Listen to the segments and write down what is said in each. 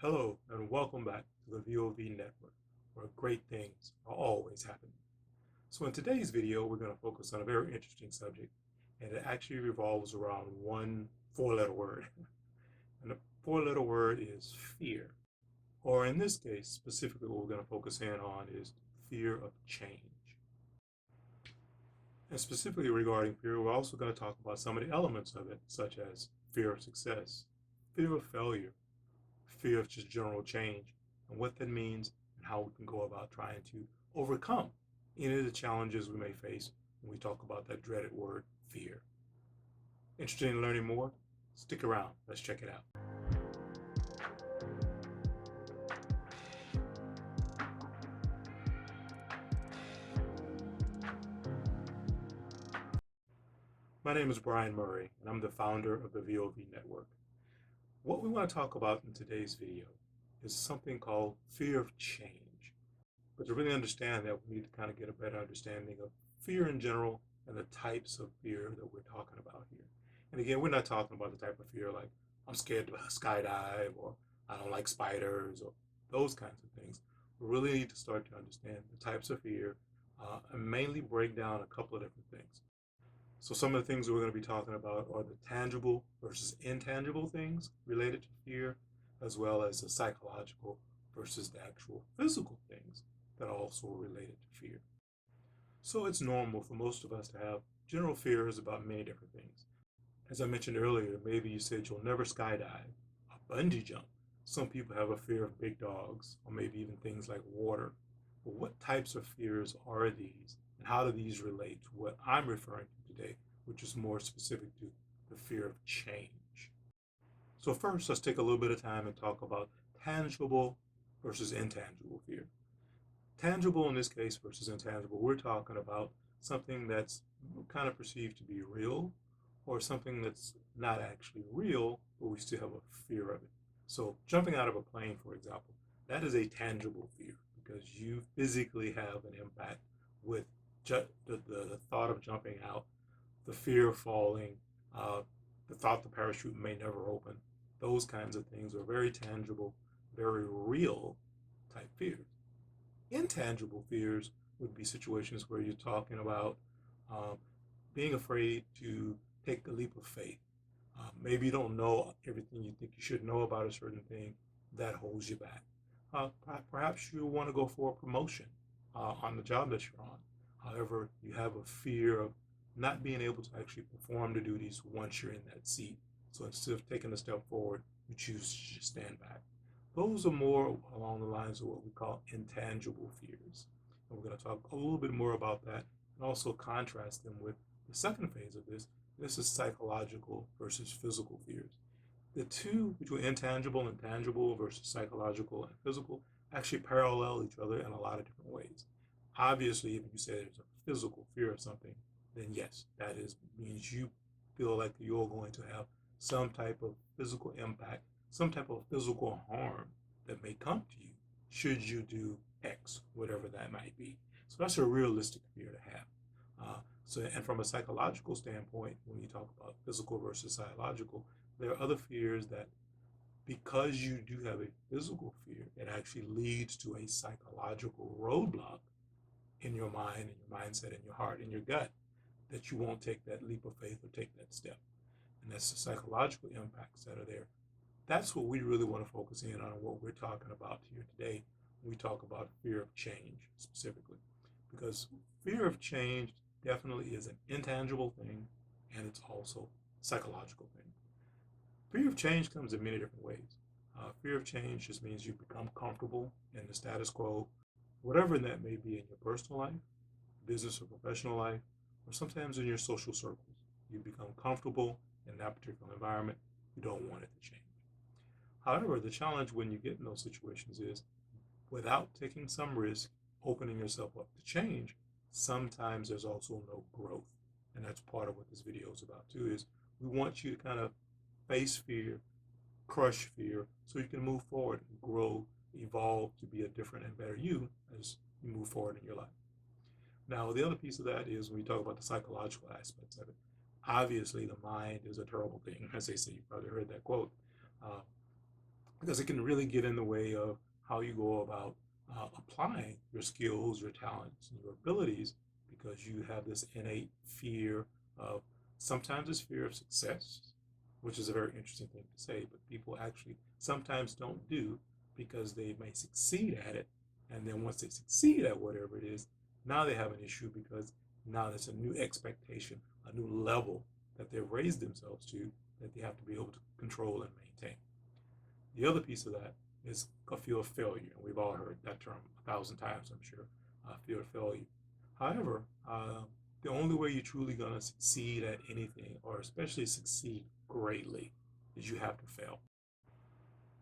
Hello and welcome back to the VOV Network, where great things are always happening. So in today's video, we're going to focus on a very interesting subject, and it actually revolves around one four-letter word. And the four-letter word is fear. Or in this case, specifically what we're going to focus in on is fear of change. And specifically regarding fear, we're also going to talk about some of the elements of it, such as fear of success, fear of failure, fear of just general change, and what that means and how we can go about trying to overcome any of the challenges we may face when we talk about that dreaded word, fear. Interested in learning more? Stick around. Let's check it out. My name is Brian Murray, and I'm the founder of the VOV Network. What we want to talk about in today's video is something called fear of change. But to really understand that, we need to kind of get a better understanding of fear in general and the types of fear that we're talking about here. And again, we're not talking about the type of fear like I'm scared to skydive or I don't like spiders or those kinds of things. We really need to start to understand the types of fear and mainly break down a couple of different things. So some of the things we're going to be talking about are the tangible versus intangible things related to fear, as well as the psychological versus the actual physical things that are also related to fear. So it's normal for most of us to have general fears about many different things. As I mentioned earlier, maybe you said you'll never skydive, a bungee jump. Some people have a fear of big dogs, or maybe even things like water. But what types of fears are these, and how do these relate to what I'm referring to today, which is more specific to the fear of change? So first, let's take a little bit of time and talk about tangible versus intangible fear. Tangible in this case versus intangible, we're talking about something that's kind of perceived to be real or something that's not actually real, but we still have a fear of it. So jumping out of a plane, for example, that is a tangible fear because you physically have an impact with the thought of jumping out, the fear of falling, uh, the thought the parachute may never open. Those kinds of things are very tangible, very real type fears. Intangible fears would be situations where you're talking about um, being afraid to take a leap of faith. Maybe you don't know everything you think you should know about a certain thing that holds you back. Perhaps you want to go for a promotion on the job that you're on. However, you have a fear of not being able to actually perform the duties once you're in that seat. So instead of taking a step forward, you choose to just stand back. Those are more along the lines of what we call intangible fears. And we're going to talk a little bit more about that and also contrast them with the second phase of this. This is psychological versus physical fears. The two, between intangible and tangible versus psychological and physical, actually parallel each other in a lot of different ways. Obviously, if you say there's a physical fear of something, then yes, that is means you feel like you're going to have some type of physical impact, some type of physical harm that may come to you should you do X, whatever that might be. So that's a realistic fear to have. And from a psychological standpoint, when you talk about physical versus psychological, there are other fears that because you do have a physical fear, it actually leads to a psychological roadblock in your mind, in your mindset, in your heart, in your gut, that you won't take that leap of faith or take that step. And that's the psychological impacts that are there. That's what we really want to focus in on, what we're talking about here today when we talk about fear of change specifically. Because fear of change definitely is an intangible thing and it's also a psychological thing. Fear of change comes in many different ways. Fear of change just means you become comfortable in the status quo, whatever that may be in your personal life, business or professional life, or sometimes in your social circles. You become comfortable in that particular environment. You don't want it to change. However, the challenge when you get in those situations is without taking some risk, opening yourself up to change, sometimes there's also no growth. And that's part of what this video is about too, is we want you to kind of face fear, crush fear, so you can move forward and grow, evolve to be a different and better you as you move forward in your life. Now, the other piece of that is when we talk about the psychological aspects of it. Obviously, the mind is a terrible thing, as they say. You probably heard that quote. Uh, because it can really get in the way of how you go about applying your skills, your talents, and your abilities, because you have this innate fear of, sometimes it's fear of success, which is a very interesting thing to say, but people actually sometimes don't do because they may succeed at it. And then once they succeed at whatever it is, now they have an issue because now there's a new expectation, a new level that they've raised themselves to, that they have to be able to control and maintain. The other piece of that is a fear of failure. And we've all heard that term 1,000 times, I'm sure, fear of failure. However, the only way you're truly going to succeed at anything, or especially succeed greatly, is you have to fail.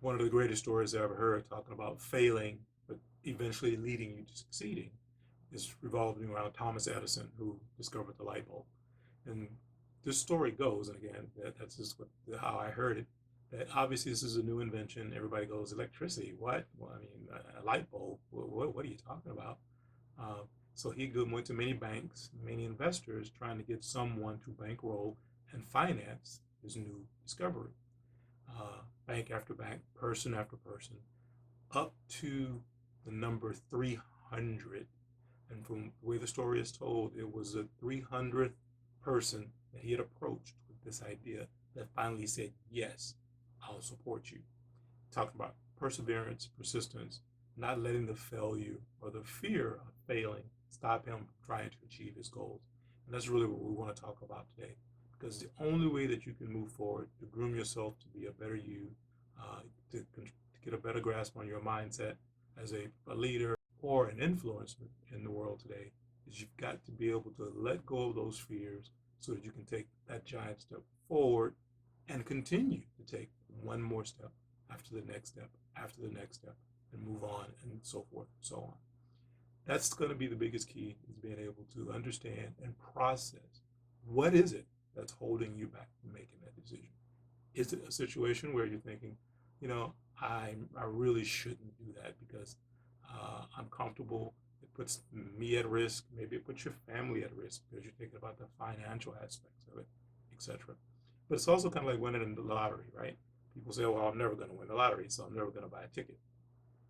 One of the greatest stories I ever heard talking about failing, but eventually leading you to succeeding, is revolving around Thomas Edison, who discovered the light bulb. And this story goes, and again, that's just how I heard it, that obviously this is a new invention. Everybody goes, electricity, what? Well, I mean, a light bulb, what are you talking about? Uh, so he went to many banks, many investors, trying to get someone to bankroll and finance his new discovery. Bank after bank, person after person, up to the number 300. And from the way the story is told, it was the 300th person that he had approached with this idea that finally said, yes, I'll support you. Talking about perseverance, persistence, not letting the failure or the fear of failing stop him from trying to achieve his goals. And that's really what we want to talk about today. Because the only way that you can move forward to groom yourself to be a better you, to get a better grasp on your mindset as a leader or an influencer in the world today, is you've got to be able to let go of those fears so that you can take that giant step forward and continue to take one more step after the next step, after the next step, and move on, and so forth and so on. That's going to be the biggest key, is being able to understand and process what is it that's holding you back from making that decision. Is it a situation where you're thinking, I really shouldn't do that because I'm comfortable. It puts me at risk. Maybe it puts your family at risk because you're thinking about the financial aspects of it, etc. But it's also kind of like winning in the lottery, right? People say, well, I'm never going to win the lottery, so I'm never going to buy a ticket.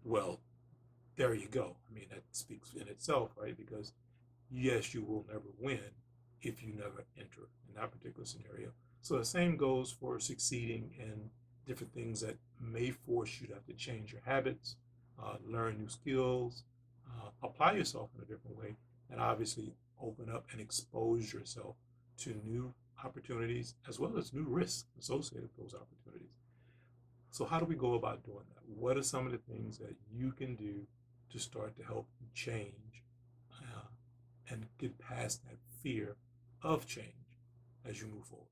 Well, there you go. I mean, that speaks in itself, right? Because yes, you will never win if you never enter in that particular scenario. So the same goes for succeeding in different things that may force you to have to change your habits, learn new skills, apply yourself in a different way, and obviously open up and expose yourself to new opportunities as well as new risks associated with those opportunities. So how do we go about doing that? What are some of the things that you can do to start to help you change and get past that fear of change as you move forward?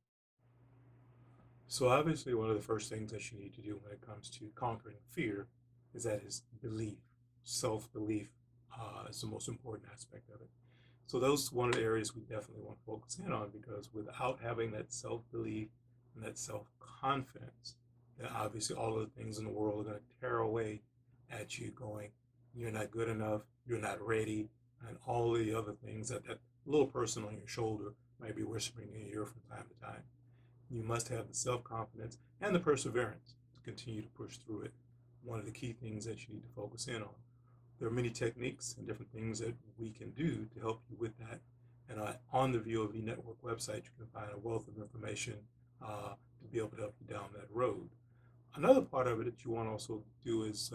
So obviously one of the first things that you need to do when it comes to conquering fear is belief. Self-belief is the most important aspect of it. So those one of the areas we definitely want to focus in on, because without having that self-belief and that self-confidence, then obviously all of the things in the world are going to tear away at you, going, you're not good enough, you're not ready, and all the other things that little person on your shoulder might be whispering in your ear from time to time. You must have the self-confidence and the perseverance to continue to push through it. One of the key things that you need to focus in on. There are many techniques and different things that we can do to help you with that. And on the VOV Network website, you can find a wealth of information to be able to help you down that road. Another part of it that you want to also do is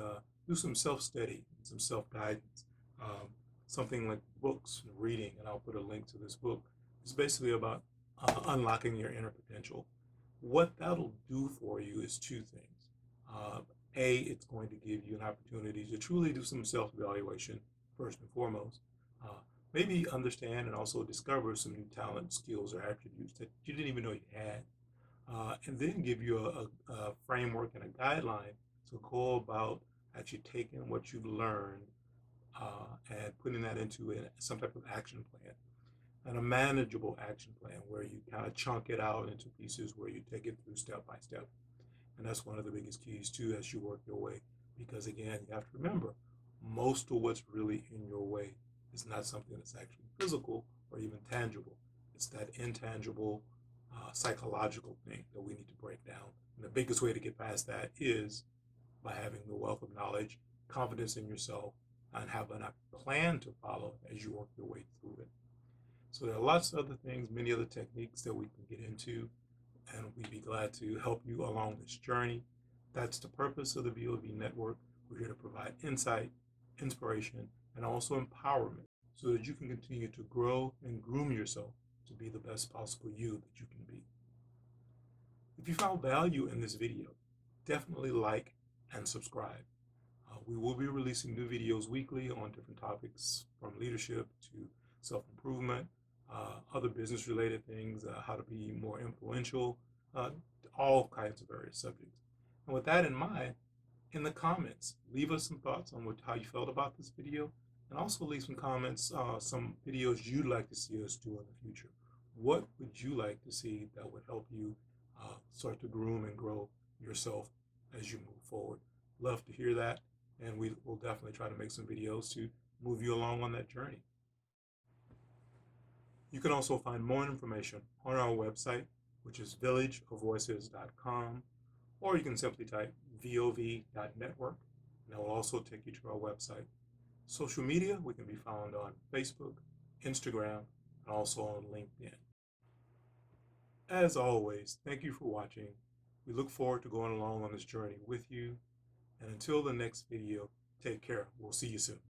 do some self-study, some self-guidance. Something like books and reading, and I'll put a link to this book. It's basically about unlocking your inner potential. What that'll do for you is two things. It's going to give you an opportunity to truly do some self-evaluation, first and foremost. Uh, Maybe understand and also discover some new talent, skills, or attributes that you didn't even know you had. And then give you a framework and a guideline to go about actually taking what you've learned and putting that into some type of action plan, and a manageable action plan where you kind of chunk it out into pieces where you take it through step by step. And that's one of the biggest keys too as you work your way. Because again, you have to remember, most of what's really in your way is not something that's actually physical or even tangible. It's that intangible psychological thing that we need to break down. And the biggest way to get past that is by having the wealth of knowledge, confidence in yourself, and having a plan to follow as you work your way through it. So there are lots of other things, many other techniques that we can get into, and we'd be glad to help you along this journey. That's the purpose of the VOV Network. We're here to provide insight, inspiration, and also empowerment so that you can continue to grow and groom yourself to be the best possible you that you can be. If you found value in this video, definitely like and subscribe. We will be releasing new videos weekly on different topics from leadership to self-improvement, other business-related things, how to be more influential, all kinds of various subjects. And with that in mind, in the comments, leave us some thoughts on how you felt about this video, and also leave some comments, some videos you'd like to see us do in the future. What would you like to see that would help you start to groom and grow yourself as you move forward? Love to hear that, and we will definitely try to make some videos to move you along on that journey. You can also find more information on our website, which is villageofvoices.com, or you can simply type vov.network, and that will also take you to our website. Social media, we can be found on Facebook, Instagram, and also on LinkedIn. As always, thank you for watching. We look forward to going along on this journey with you. And until the next video, take care. We'll see you soon.